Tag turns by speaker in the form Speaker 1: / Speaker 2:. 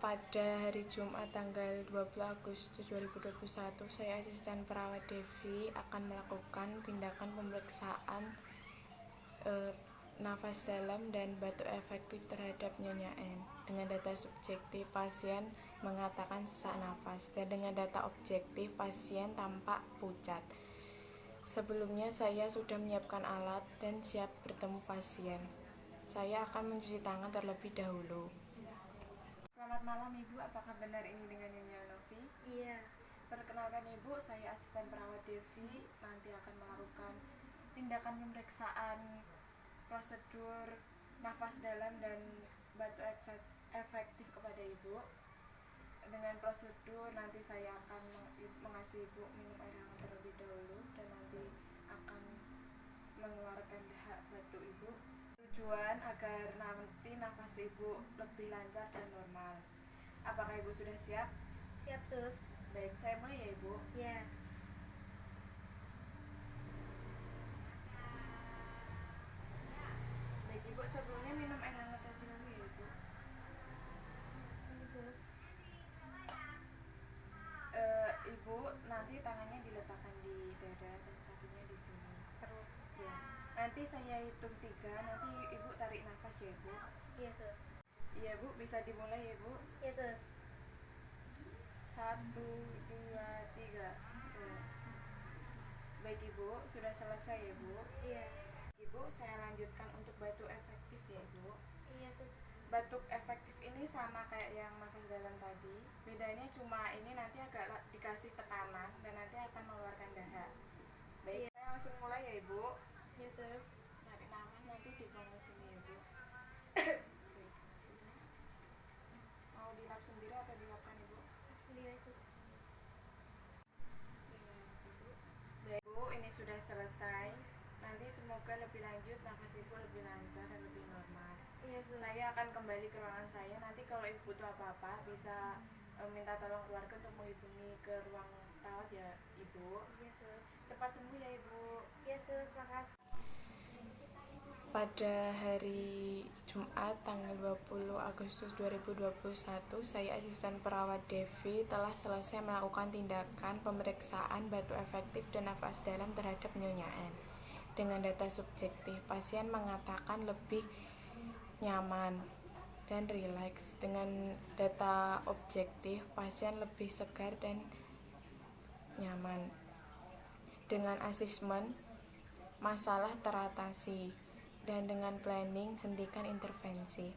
Speaker 1: Pada hari Jumat tanggal 20 Agustus 2021, saya asisten perawat Devi akan melakukan tindakan pemeriksaan nafas dalam dan batuk efektif terhadap Nyonya N. Dengan data subjektif, pasien mengatakan sesak nafas, dan dengan data objektif, pasien tampak pucat. Sebelumnya saya sudah menyiapkan alat dan siap bertemu pasien. Saya akan mencuci tangan terlebih dahulu. Selamat malam Ibu, apakah benar ini dengan Nyonya Novi?
Speaker 2: Iya.
Speaker 1: Perkenalkan Ibu, saya asisten perawat Devi, nanti akan melakukan tindakan pemeriksaan prosedur nafas dalam dan batuk efektif kepada Ibu. Dengan prosedur nanti saya akan mengasih Ibu minum air hangat terlebih dahulu dan nanti akan mengeluarkan dahak batuk Ibu. Tujuan agar nanti nafas Ibu lebih lancar dan normal. Apakah Ibu sudah siap?
Speaker 2: Siap, Sus.
Speaker 1: Baik, saya mulai ya Ibu.
Speaker 2: Ya.
Speaker 1: Baik Ibu, sebelumnya minum air hangat terlebih dahulu ya Ibu.
Speaker 2: Ini, Sus.
Speaker 1: Ibu nanti tangannya diletakkan di dada dan satunya di sini.
Speaker 2: Perut.
Speaker 1: Ya. Nanti saya hitung 3, nanti Ibu tarik nafas ya Ibu.
Speaker 2: Iya, Sus.
Speaker 1: Iya Bu, bisa dimulai ya Bu.
Speaker 2: Iya, Sus.
Speaker 1: 1, 2, 3. Baik Ibu, sudah selesai ya Bu.
Speaker 2: Iya.
Speaker 1: Ibu, saya lanjutkan untuk batuk efektif ya Ibu.
Speaker 2: Iya, Sus.
Speaker 1: Batuk efektif ini sama kayak yang nafas dalam tadi. Bedanya cuma ini nanti agak dikasih tekanan dan nanti akan mengeluarkan dahak. Baik,
Speaker 2: Iya.
Speaker 1: saya langsung mulai ya Ibu.
Speaker 2: Iya, Sus.
Speaker 1: Tarik nafas nanti dibuang ke sini ya Bu. Baik, sudah. Mau dilap sendiri atau dilapkan Ibu?
Speaker 2: Sendiri, Sus.
Speaker 1: Baik Bu, ini sudah selesai. Nanti semoga lebih lanjut nafas Ibu lebih lancar dan lebih normal.
Speaker 2: Iya, Sus.
Speaker 1: Saya akan kembali ke ruangan saya. Nanti kalau Ibu butuh apa-apa bisa minta tolong keluarga untuk menghubungi ke ruang rawat ya Ibu.
Speaker 2: Iya, Sus.
Speaker 1: Cepat sembuh ya Ibu.
Speaker 2: Iya, Sus. Makasih.
Speaker 1: Pada hari Jumat tanggal 20 Agustus 2021, saya asisten perawat Devi telah selesai melakukan tindakan pemeriksaan batuk efektif dan nafas dalam terhadap Nyonya N. Dengan data subjektif, pasien mengatakan lebih nyaman dan rileks. Dengan data objektif, pasien lebih segar dan nyaman. Dengan asesmen, masalah teratasi, dan dengan planning, hentikan intervensi.